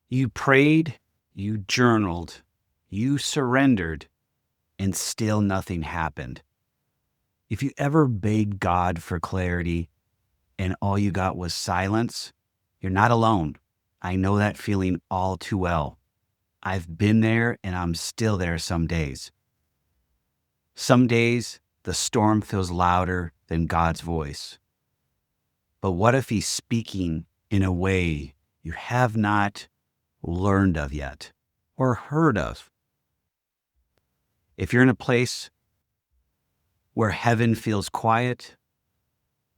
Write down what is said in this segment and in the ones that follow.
You prayed, you journaled, you surrendered, and still nothing happened. If you ever begged God for clarity and all you got was silence, you're not alone. I know that feeling all too well. I've been there and I'm still there some days. Some days, the storm feels louder than God's voice. But what if He's speaking in a way you have not learned of yet or heard of? If you're in a place where heaven feels quiet,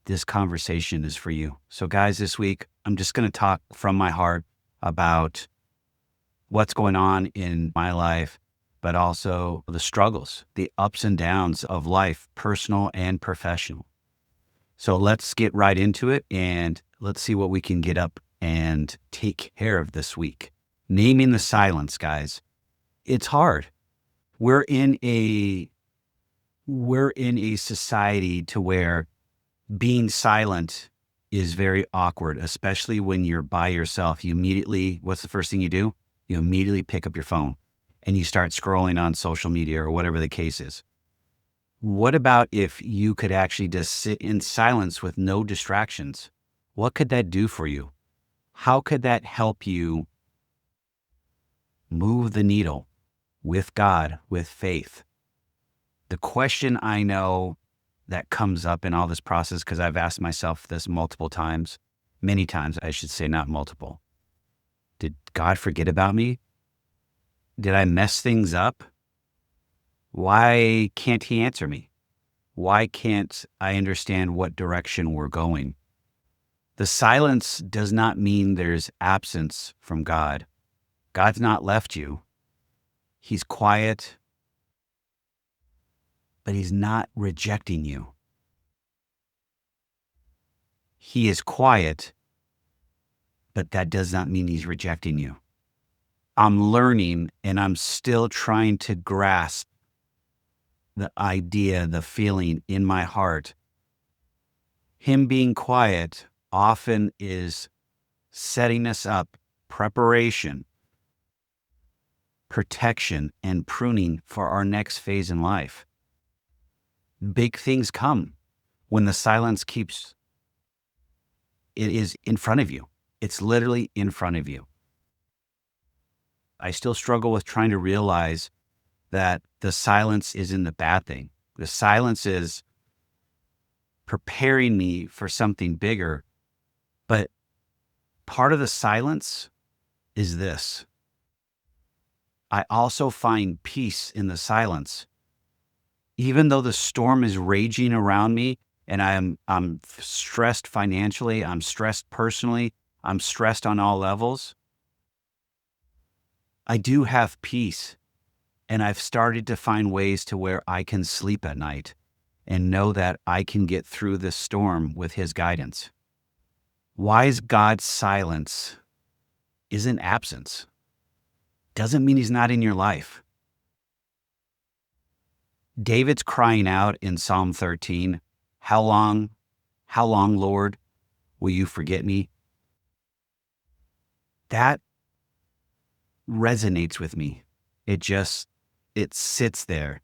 this conversation is for you. So, guys, this week, I'm just going to talk from my heart about what's going on in my life, but also the struggles, the ups and downs of life, personal and professional. So let's get right into it and let's see what we can get up and take care of this week. Naming the silence, guys. It's hard. We're in a society to where being silent is very awkward, especially when you're by yourself. You immediately, what's the first thing you do? You immediately pick up your phone and you start scrolling on social media or whatever the case is. What about if you could actually just sit in silence with no distractions? What could that do for you? How could that help you move the needle with God, with faith? The question I know that comes up in all this process, because I've asked myself this multiple times, many times, I should say, not multiple. Did God forget about me? Did I mess things up? Why can't He answer me? Why can't I understand what direction we're going? The silence does not mean there's absence from God. God's not left you. He's quiet, but He's not rejecting you. He is quiet, but that does not mean He's rejecting you. I'm learning and I'm still trying to grasp the idea, the feeling in my heart. Him being quiet often is setting us up, preparation, protection, and pruning for our next phase in life. Big things come when the silence keeps, it is in front of you. It's literally in front of you. I still struggle with trying to realize that the silence isn't the bad thing. The silence is preparing me for something bigger. But part of the silence is this. I also find peace in the silence. Even though the storm is raging around me and I'm stressed financially, I'm stressed personally, I'm stressed on all levels, I do have peace. And I've started to find ways to where I can sleep at night and know that I can get through this storm with His guidance. Why is God's silence isn't absence? Doesn't mean He's not in your life. David's crying out in Psalm 13, how long, Lord, will you forget me? That resonates with me. It sits there.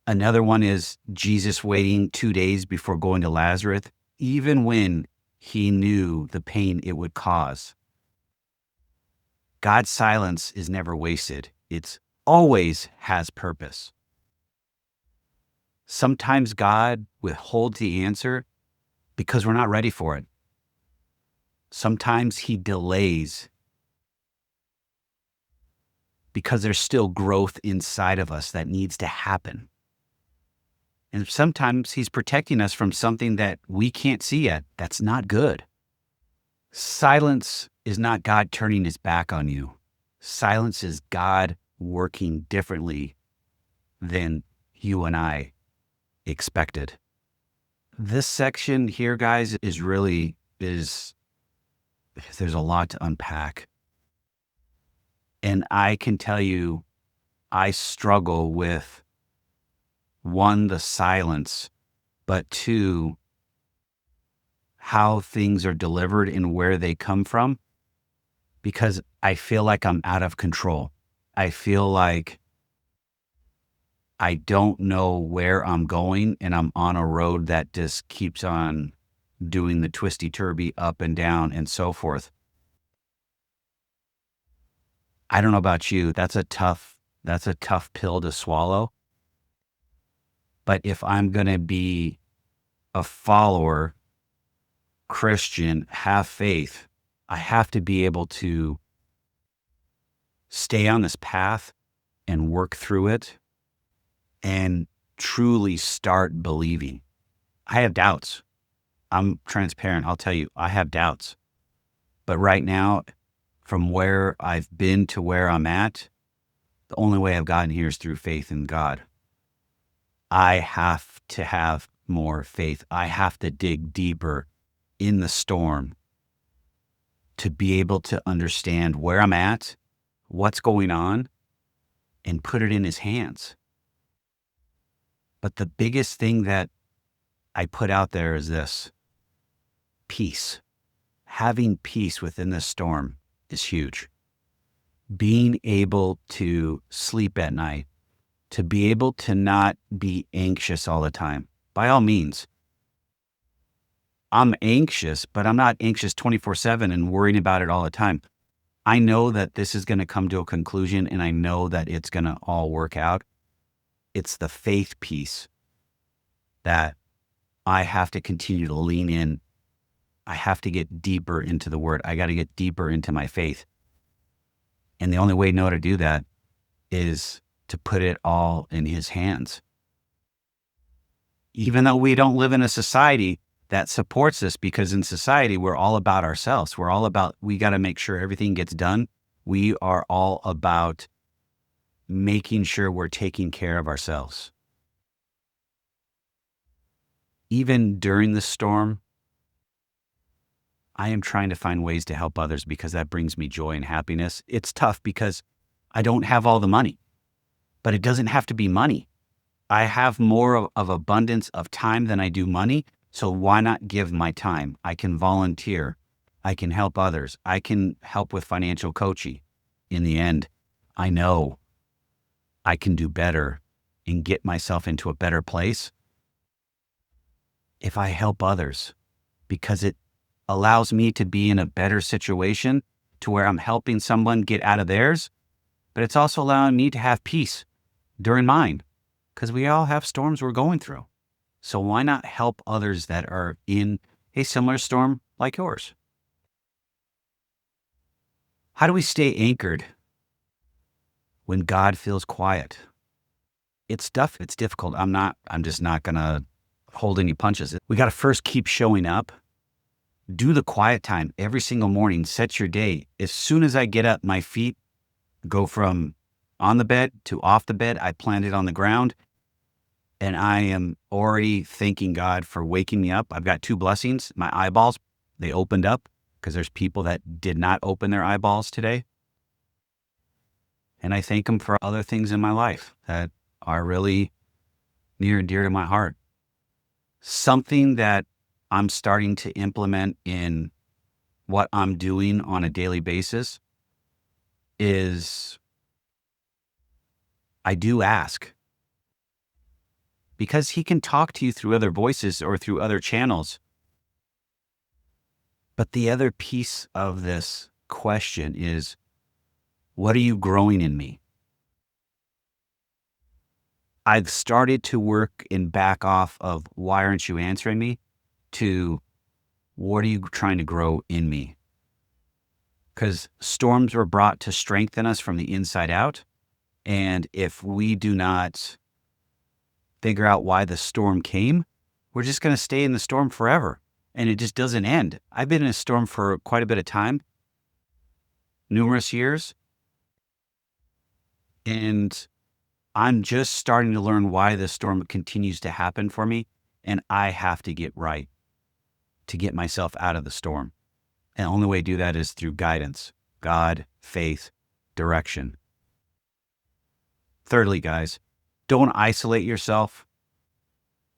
Another one is Jesus waiting 2 days before going to Lazarus, even when He knew the pain it would cause. God's silence is never wasted. It's always has purpose. Sometimes God withholds the answer because we're not ready for it. Sometimes He delays because there's still growth inside of us that needs to happen. And sometimes He's protecting us from something that we can't see yet. That's not good. Silence is not God turning His back on you. Silence is God working differently than you and I expected. This section here, guys, there's a lot to unpack. And I can tell you, I struggle with, one, the silence, but two, how things are delivered and where they come from. because I feel like I'm out of control. I feel like I don't know where I'm going and I'm on a road that just keeps on doing the twisty turvy up and down and so forth. I don't know about you. That's a tough pill to swallow. But if I'm going to be a follower, Christian, have faith, I have to be able to stay on this path and work through it and truly start believing. I have doubts. I'm transparent. I'll tell you, I have doubts. But right now, from where I've been to where I'm at, the only way I've gotten here is through faith in God. I have to have more faith. I have to dig deeper in the storm to be able to understand where I'm at, what's going on, and put it in his hands. But the biggest thing that I put out there is this: peace. Having peace within the storm is huge. Being able to sleep at night, to be able to not be anxious all the time. By all means, I'm anxious, but I'm not anxious 24/7 and worrying about it all the time. I know that this is going to come to a conclusion and I know that it's going to all work out. It's the faith piece that I have to continue to lean in. I have to get deeper into the word. I got to get deeper into my faith. And the only way to know how to do that is to put it all in his hands. Even though we don't live in a society that supports us, because in society, we're all about ourselves. We got to make sure everything gets done. We are all about making sure we're taking care of ourselves. Even during the storm, I am trying to find ways to help others because that brings me joy and happiness. It's tough because I don't have all the money, but it doesn't have to be money. I have more of abundance of time than I do money. So why not give my time? I can volunteer. I can help others. I can help with financial coaching. In the end, I know I can do better and get myself into a better place if I help others, because it allows me to be in a better situation to where I'm helping someone get out of theirs, but it's also allowing me to have peace during mine, because we all have storms we're going through. So why not help others that are in a similar storm like yours? How do we stay anchored when God feels quiet? It's tough. It's difficult. I'm just not going to hold any punches. We got to first keep showing up. Do the quiet time every single morning. Set your day. As soon as I get up, my feet go from on the bed to off the bed. I plant it on the ground. And I am already thanking God for waking me up. I've got 2 blessings. My eyeballs, they opened up because there's people that did not open their eyeballs today. And I thank him for other things in my life that are really near and dear to my heart. Something that I'm starting to implement in what I'm doing on a daily basis is I do ask, because he can talk to you through other voices or through other channels. But the other piece of this question is, what are you growing in me? I've started to work and back off of why aren't you answering me to what are you trying to grow in me? Because storms were brought to strengthen us from the inside out. And if we do not figure out why the storm came, we're just going to stay in the storm forever. And it just doesn't end. I've been in a storm for quite a bit of time, numerous years. And I'm just starting to learn why the storm continues to happen for me. And I have to get right to get myself out of the storm. And the only way to do that is through guidance, God, faith, direction. Thirdly, guys, don't isolate yourself.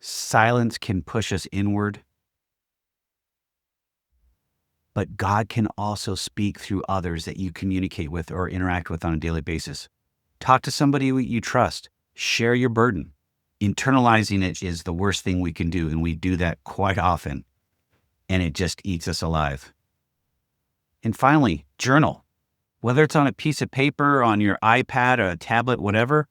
Silence can push us inward. but God can also speak through others that you communicate with or interact with on a daily basis. Talk to somebody you trust. Share your burden. Internalizing it is the worst thing we can do, and we do that quite often, and it just eats us alive. And finally, journal. Whether it's on a piece of paper, on your iPad, or a tablet, whatever,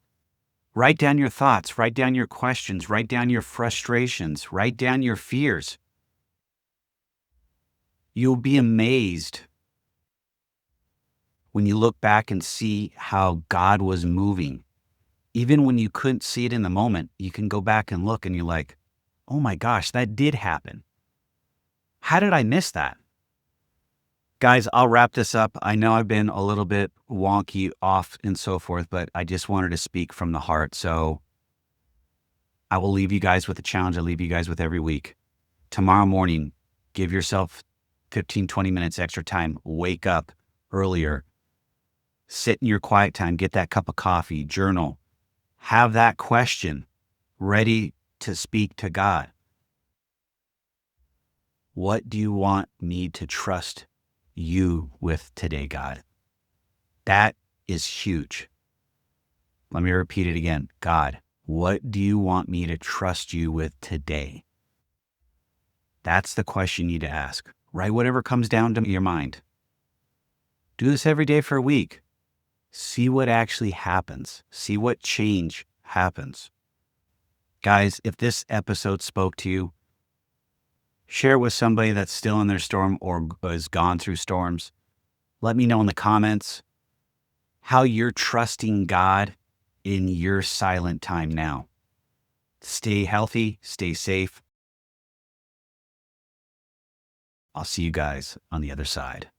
write down your thoughts, write down your questions, write down your frustrations, write down your fears. You'll be amazed when you look back and see how God was moving. Even when you couldn't see it in the moment, you can go back and look and you're like, oh my gosh, that did happen. How did I miss that? Guys, I'll wrap this up. I know I've been a little bit wonky, off, and so forth, but I just wanted to speak from the heart. So I will leave you guys with a challenge I leave you guys with every week. Tomorrow morning, give yourself 15, 20 minutes extra time. Wake up earlier. Sit in your quiet time. Get that cup of coffee. Journal. Have that question ready to speak to God. What do you want me to trust you with today, God? That is huge. Let me repeat it again. God, what do you want me to trust you with today? That's the question you need to ask. Write whatever comes down to your mind. Do this every day for a week. See what actually happens. See what change happens. Guys, if this episode spoke to you, share it with somebody that's still in their storm or has gone through storms. Let me know in the comments how you're trusting God in your silent time now. Stay healthy, stay safe. I'll see you guys on the other side.